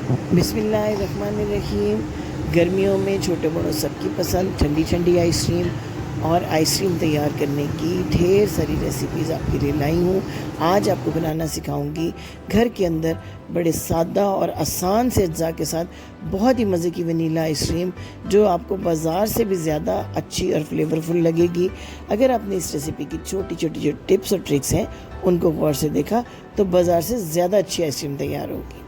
बिस्मिल्लाहिर्रहमानिर्रहीम। गर्मियों में छोटे बड़ों सबकी पसंद ठंडी ठंडी आइसक्रीम और आइसक्रीम तैयार करने की ढेर सारी रेसिपीज़ आपके लिए लाई हूँ। आज आपको बनाना सिखाऊंगी घर के अंदर बड़े सादा और आसान से अज्जा के साथ बहुत ही मज़े की वनीला आइसक्रीम, जो आपको बाज़ार से भी ज़्यादा अच्छी और फ्लेवरफुल लगेगी। अगर आपने इस रेसिपी की छोटी छोटी जो टिप्स और ट्रिक्स हैं उनको गौर से देखा तो बाज़ार से ज़्यादा अच्छी आइसक्रीम तैयार होगी।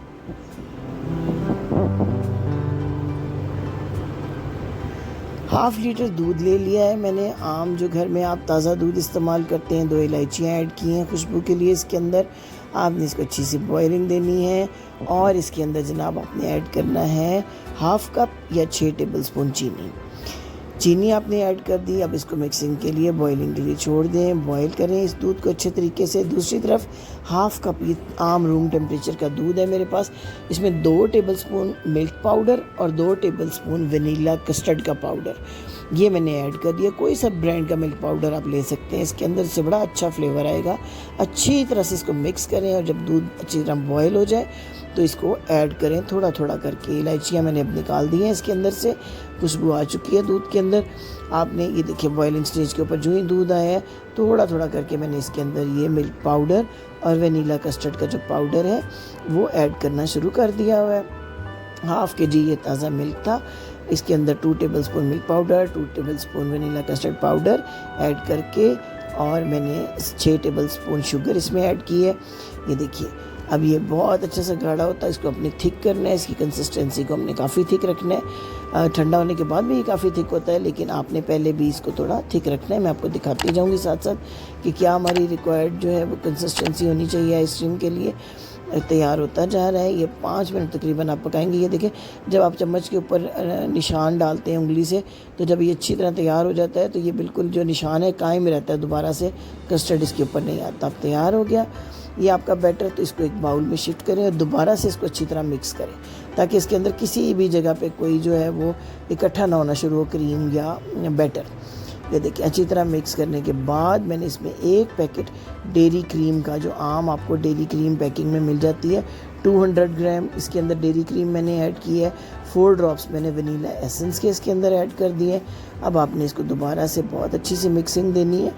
हाफ़ लीटर दूध ले लिया है मैंने। आम जो घर में आप ताज़ा दूध इस्तेमाल करते हैं, 2 इलायचियाँ ऐड की हैं खुशबू के लिए। इसके अंदर आपने इसको अच्छी सी बॉयलिंग देनी है और इसके अंदर जनाब आपने ऐड करना है हाफ़ कप या 6 टेबल स्पून चीनी आपने ऐड कर दी। अब इसको मिक्सिंग के लिए बॉइलिंग के लिए छोड़ दें, बॉईल करें इस दूध को अच्छे तरीके से। दूसरी तरफ हाफ़ कप ये आम रूम टेम्परेचर का दूध है मेरे पास। इसमें 2 टेबलस्पून मिल्क पाउडर और 2 टेबलस्पून वनीला कस्टर्ड का पाउडर ये मैंने ऐड कर दिया। कोई सा ब्रांड का मिल्क पाउडर आप ले सकते हैं, इसके अंदर से बड़ा अच्छा फ्लेवर आएगा। अच्छी तरह से इसको मिक्स करें और जब दूध अच्छी तरह बॉयल हो जाए तो इसको ऐड करें थोड़ा थोड़ा करके। इलायचियाँ मैंने अब निकाल दी हैं इसके अंदर से, खुशबू आ चुकी है दूध के अंदर। आपने ये देखिए बॉइलिंग स्टेज के ऊपर जो ही दूध आया है थोड़ा थोड़ा करके मैंने इसके अंदर ये मिल्क पाउडर और वनीला कस्टर्ड का जो पाउडर है वो ऐड करना शुरू कर दिया हुआ है। हाफ़ के जी ये ताज़ा मिल्क था, इसके अंदर 2 tablespoon milk powder, 2 tablespoon vanilla custard powder add करके और मैंने 6 टेबलस्पून शुगर इसमें ऐड की है। ये देखिए अब ये बहुत अच्छा सा गाढ़ा होता है, इसको अपने थिक करना है। इसकी कंसिस्टेंसी को हमने काफ़ी थिक रखना है। ठंडा होने के बाद भी ये काफ़ी थिक होता है, लेकिन आपने पहले भी इसको थोड़ा थिक रखना है। मैं आपको दिखाती जाऊंगी साथ साथ कि क्या हमारी रिक्वायर्ड जो है वो कंसिस्टेंसी होनी चाहिए आइसक्रीम के लिए। तैयार होता जा रहा है, ये 5 मिनट तकरीबन आप पकाएंगे। ये देखें जब आप चम्मच के ऊपर निशान डालते हैं उंगली से, तो जब ये अच्छी तरह तैयार हो जाता है तो ये बिल्कुल जो निशान है कायम रहता है, दोबारा से कस्टर्ड इसके ऊपर नहीं आता। अब तैयार हो गया ये आपका बैटर, तो इसको एक बाउल में शिफ्ट करें और दोबारा से इसको अच्छी तरह मिक्स करें ताकि इसके अंदर किसी भी जगह पे कोई जो है वो इकट्ठा ना होना शुरू हो, क्रीम या बैटर। ये देखिए अच्छी तरह मिक्स करने के बाद मैंने इसमें 1 पैकेट डेयरी क्रीम का, जो आम आपको डेयरी क्रीम पैकिंग में मिल जाती है, 200 ग्राम इसके अंदर डेयरी क्रीम मैंने ऐड की है। 4 ड्रॉप्स मैंने वनीला एसेंस के इसके अंदर ऐड कर दिए हैं। अब आपने इसको दोबारा से बहुत अच्छी सी मिक्सिंग देनी है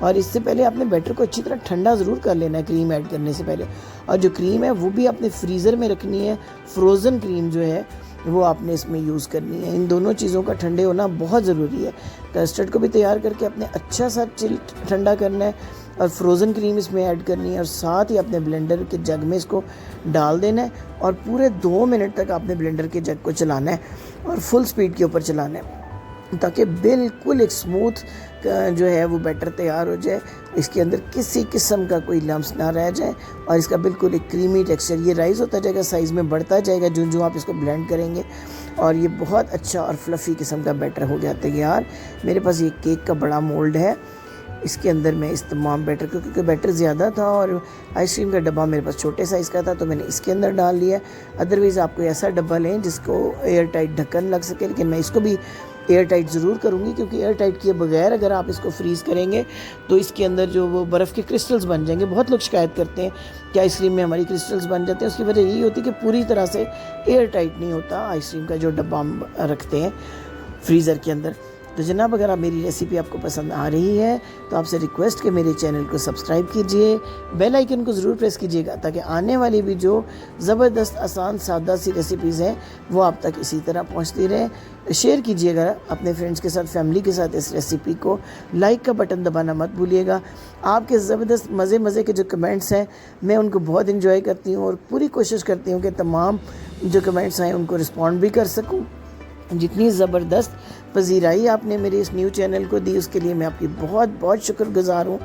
और इससे पहले आपने बैटर को अच्छी तरह ठंडा ज़रूर कर लेना है क्रीम ऐड करने से पहले। और जो क्रीम है वो भी आपने फ्रीज़र में रखनी है, फ्रोज़न क्रीम जो है वो आपने इसमें यूज़ करनी है। इन दोनों चीज़ों का ठंडे होना बहुत ज़रूरी है। कस्टर्ड को भी तैयार करके अपने अच्छा सा चिल ठंडा करना है और फ्रोज़न क्रीम इसमें ऐड करनी है और साथ ही अपने ब्लेंडर के जग में इसको डाल देना है और पूरे 2 मिनट तक आपने ब्लेंडर के जग को चलाना है और फुल स्पीड के ऊपर चलाना है ताकि बिल्कुल एक स्मूथ जो है वो बैटर तैयार हो जाए। इसके अंदर किसी किस्म का कोई लम्स ना रह जाए और इसका बिल्कुल एक क्रीमी टेक्सचर ये राइज़ होता जाएगा, साइज़ में बढ़ता जाएगा जो आप इसको ब्लेंड करेंगे और ये बहुत अच्छा और फ्लफ़ी किस्म का बैटर हो गया तैयार। मेरे पास ये केक का बड़ा मोल्ड है, इसके अंदर मैं इस तमाम बैटर को, क्योंकि बैटर ज़्यादा था और आइसक्रीम का डब्बा मेरे पास छोटे साइज़ का था तो मैंने इसके अंदर डाल लिया। अदरवाइज़ आपको ऐसा डब्बा लें जिसको एयर टाइट ढक्कन लग सके, लेकिन मैं इसको भी एयर टाइट ज़रूर करूँगी क्योंकि एयर टाइट किए बगैर अगर आप इसको फ्रीज़ करेंगे तो इसके अंदर जो वो बर्फ़ के क्रिस्टल्स बन जाएंगे। बहुत लोग शिकायत करते हैं कि आइसक्रीम में हमारी क्रिस्टल्स बन जाते हैं, उसकी वजह यही होती है कि पूरी तरह से एयर टाइट नहीं होता आइसक्रीम का जो डब्बा हम रखते हैं फ्रीज़र के अंदर। तो जनाब अगर आप मेरी रेसिपी आपको पसंद आ रही है तो आपसे रिक्वेस्ट कि मेरे चैनल को सब्सक्राइब कीजिए, बेल आइकन को ज़रूर प्रेस कीजिएगा ताकि आने वाली भी जो ज़बरदस्त आसान सादा सी रेसिपीज़ हैं वो आप तक इसी तरह पहुंचती रहें। शेयर कीजिएगा अपने फ्रेंड्स के साथ, फैमिली के साथ इस रेसिपी को। लाइक का बटन दबाना मत भूलिएगा। आपके ज़बरदस्त मज़े के जो कमेंट्स हैं मैं उनको बहुत इंजॉय करती हूँ और पूरी कोशिश करती हूँ कि तमाम जो कमेंट्स आएँ उनको रिस्पॉन्ड भी कर सकूँ। जितनी ज़बरदस्त पजीराई आपने मेरे इस न्यू चैनल को दी उसके लिए मैं आपकी बहुत बहुत शुक्रगुज़ार हूँ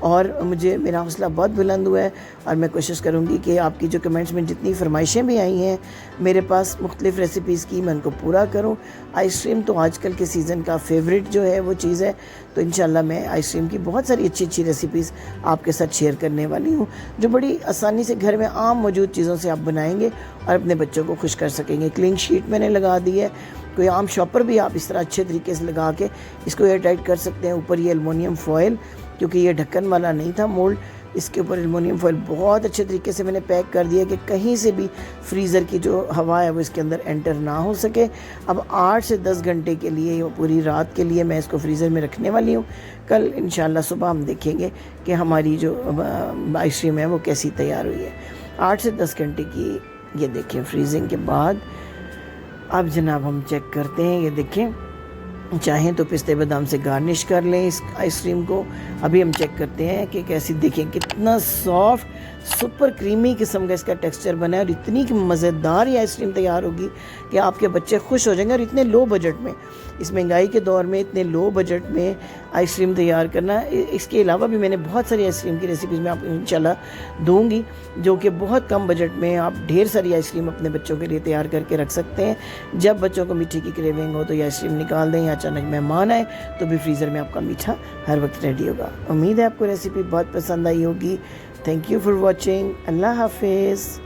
और मुझे मेरा हौसला बहुत बुलंद हुआ है और मैं कोशिश करूँगी कि आपकी जो कमेंट्स में जितनी फरमाइशें भी आई हैं मेरे पास मुख्तलिफ़ रेसिपीज़ की, मैं उनको पूरा करूँ। आइसक्रीम तो आजकल के सीज़न का फेवरेट जो है वो चीज़ है, तो इंशाल्लाह मैं आइसक्रीम की बहुत सारी अच्छी रेसिपीज़ आपके साथ शेयर करने वाली हूँ जो बड़ी आसानी से घर में आम मौजूद चीज़ों से आप बनाएंगे और अपने बच्चों को खुश कर सकेंगे। क्लिंग शीट मैंने लगा दी है, कोई आम शॉपर भी आप इस तरह अच्छे तरीके से लगा के इसको एयर टाइट कर सकते हैं। ऊपर ये एलुमिनियम फॉयल, क्योंकि ये ढक्कन वाला नहीं था मोल्ड, इसके ऊपर एलुमिनियम फॉइल बहुत अच्छे तरीके से मैंने पैक कर दिया कि कहीं से भी फ्रीज़र की जो हवा है वो इसके अंदर एंटर ना हो सके। अब 8 से 10 घंटे के लिए, पूरी रात के लिए मैं इसको फ्रीज़र में रखने वाली हूँ। कल इंशाल्लाह सुबह हम देखेंगे कि हमारी जो आइसक्रीम है वो कैसी तैयार हुई है। 8 से 10 घंटे की ये देखें फ्रीजिंग के बाद। अब जनाब हम चेक करते हैं, ये देखें, चाहें तो पिस्ते बादाम से गार्निश कर लें इस आइसक्रीम को। अभी हम चेक करते हैं कि कैसी, देखें कितना सॉफ्ट सुपर क्रीमी किस्म का इसका टेक्सचर बना है और इतनी मज़ेदार ये आइसक्रीम तैयार होगी कि आपके बच्चे खुश हो जाएंगे। और इतने लो बजट में, इस महंगाई के दौर में इतने लो बजट में आइसक्रीम तैयार करना। इसके अलावा भी मैंने बहुत सारी आइसक्रीम की रेसिपीज़ मैं आपको इंशाल्लाह दूंगी, जो कि बहुत कम बजट में आप ढेर सारी आइसक्रीम अपने बच्चों के लिए तैयार करके रख सकते हैं। जब बच्चों को मीठे की क्रेविंग हो तो ये आइसक्रीम निकाल दें, या अचानक मेहमान आए तो भी फ्रीज़र में आपका मीठा हर वक्त रेडी होगा। उम्मीद है आपको रेसिपी बहुत पसंद आई होगी। Thank you for watching. Allah हाफिज़।